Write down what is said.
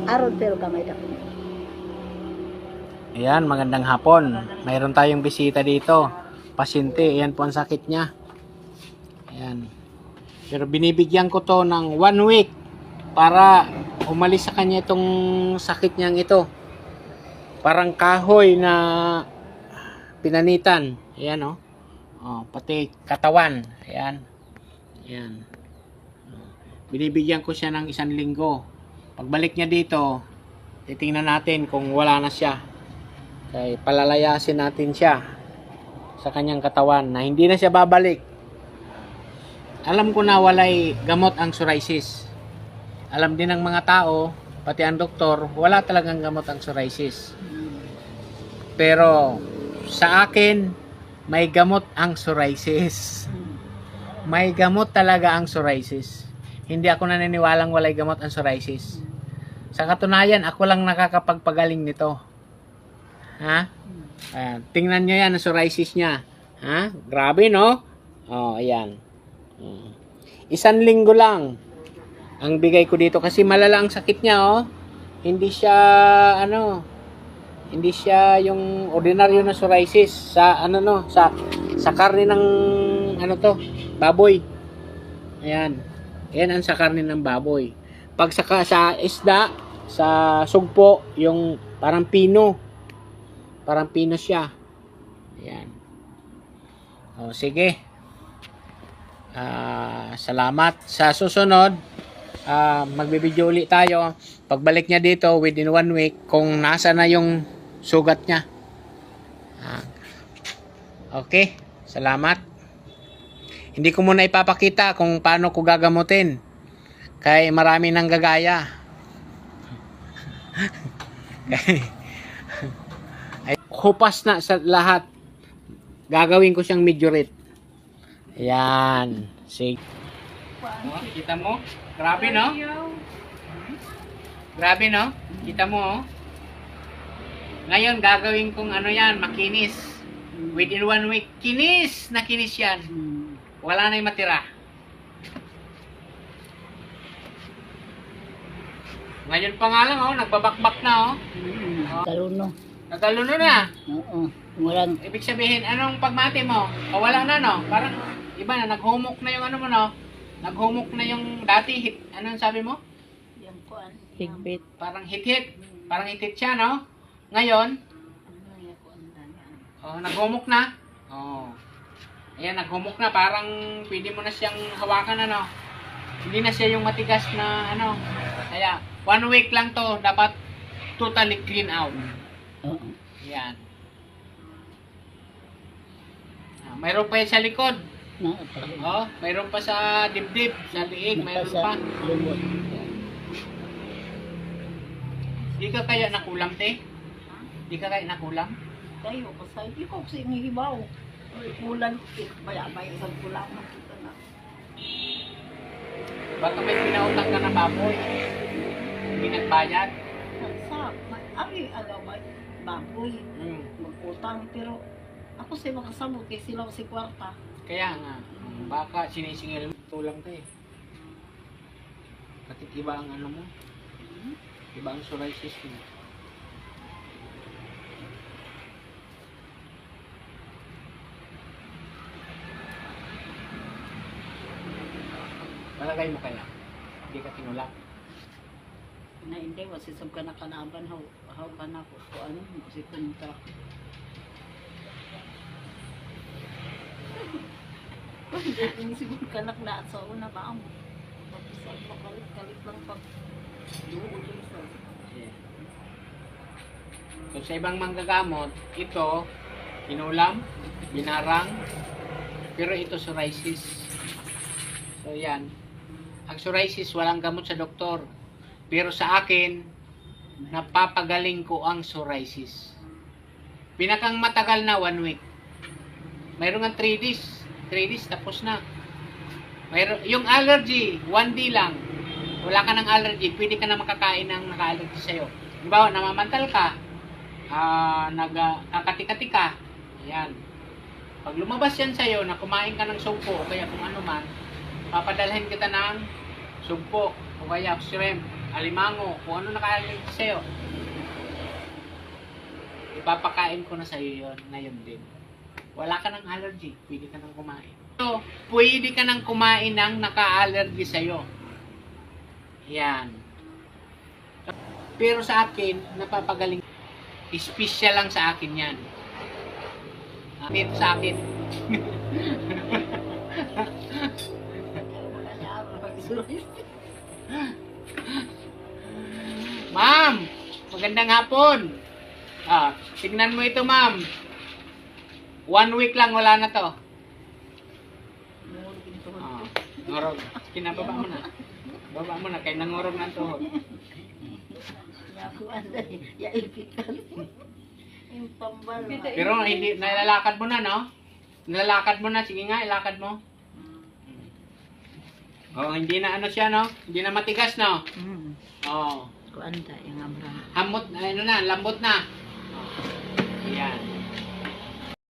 Aron pero gamay dako. Ayan, magandang hapon. Mayroon tayong bisita dito. Pasyente, ayan po ang sakit niya. Ayan. Pero binibigyan ko to ng 1 week para umalis sa kanya itong sakit niyang ito. Parang kahoy na pinanitan. Ayan, oh. Oh, pati katawan. Ayan. Ayan. Binibigyan ko siya ng 1 linggo. Pagbalik niya dito, titingnan natin kung wala na siya. Kaya palalayasin natin siya sa kanyang katawan na hindi na siya babalik. Alam ko na walay gamot ang psoriasis. Alam din ng mga tao, pati ang doktor, wala talagang gamot ang psoriasis. Pero sa akin, may gamot ang psoriasis. May gamot talaga ang psoriasis. Hindi ako naniniwalang walay gamot ang psoriasis. Sa katunayan, ako lang nakakapagpagaling nito. Ha? Ayan. Tingnan nyo yan ang psoriasis niya. Ha? Grabe, no? Oh, ayan. 1 linggo lang ang bigay ko dito kasi malala ang sakit niya, oh. Hindi siya, hindi siya yung ordinaryo na psoriasis sa, sa karne ng, baboy. Ayan. Ayan ang sa karne ng baboy. Pag sa isda, sa sugpo, yung parang pino. Parang pino siya. Ayan. O, sige. Salamat. Sa susunod, magbibideo ulit tayo. Pagbalik niya dito, within 1 week, kung nasa na yung sugat niya. Okay. Salamat. Hindi ko muna ipapakita kung paano ko gagamutin. Kaya marami nang gagaya. Ay, hupas na sa lahat. Gagawin ko siyang mediorate. Ayan. Sige. Oh, kita mo? Grabe, no? Grabe, no? Kita mo, oh. Ngayon, gagawin kong makinis. Within 1 week, kinis na kinis yan. Wala na yung matira. Ngayon pa nga lang, oh, nagbabakbak na, oh. Kaluno. Nagaluno na. Oo. Walang Ibig sabihin, anong pagmati mo? O wala na, no? Parang, iba na, naghumok na yung mo, no? Naghumok na yung dati, anong sabi mo? yung kuan. Higbit. Parang hit-hit. Parang hit-hit siya, no? Ngayon, oh, naghumok na. Oh. Ayan, naghumok na. Parang pwede mo na siyang hawakan, Hindi na siya yung matigas na, Kaya, 1 week lang to. Dapat totally clean out. Oo. Ayan. Mayroon pa yan sa likod. Oh, mayroon pa sa dibdib, sa liig, mayroon pa. Lumot. Di ka kaya nakulam, te? Di ka kaya nakulam? Tayo, kasi di ko kasi ngihibaw. Kulan, baya-baya sa kulang. Baka may pinautang ka na baboy. Hindi nagbayad. Sa, ay, alaway, baboy, magutang, pero ako siya makasabot kay sila si kwarta. Kaya nga, baka sinisingil mo. Tulang ka eh. Bakit iba ang mo? Iba ang psoriasis mo. Palagay mo kaya? Hindi ka tinulak. Na hindi, wasisab ka na kanaban, how ka na ko, ano, si kontra. Hindi siguro kanak na at sa una ba ang pagkisag makalit-kalit lang pag duhod yung sa. Yeah. So sa ibang manggagamot, ito, kinulam, binarang, pero ito psoriasis. So yan. Ang psoriasis, walang gamot sa doktor. Pero sa akin, napapagaling ko ang psoriasis. Pinakang matagal na 1 week. Mayroon nga 3 days. 3 days, tapos na. Yung allergy, 1 day lang. Wala ka ng allergy, pwede ka na makakain ng naka-allergy sa'yo. Halimbawa, namamantal ka, nagkakati-kati ka, ayan. Pag lumabas yan sa'yo na kumain ka ng sugpo o kaya kung ano man, papadalhin kita ng sugpo o kaya shrimp. alimango, kung ano naka-allergy sa'yo. Ipapakain ko na sa'yo yun, ngayon din. Wala ka ng allergy, pwede ka nang kumain. So, pwede ka nang kumain ng naka-allergy sa'yo. Yan. Pero sa akin, napapagaling. Special lang sa akin yan. Dito sa akin. Wala niya ako mag-sulit. Ma'am, magandang hapon. Tignan mo ito, ma'am. 1 week lang, wala na to. Ngorog. Kinababa mo na. Baba mo na, kaya nangorog na ang tuhod. Yaku anday, yaipitan. Yung pambal. Pero hindi, nalalakad mo na, no? Nalalakad mo na, sige nga, ilakad mo. Hindi na ano siya, no? Hindi na matigas, no? Oo. Kuanda, yung abram. Hamot, ano na, lambot na.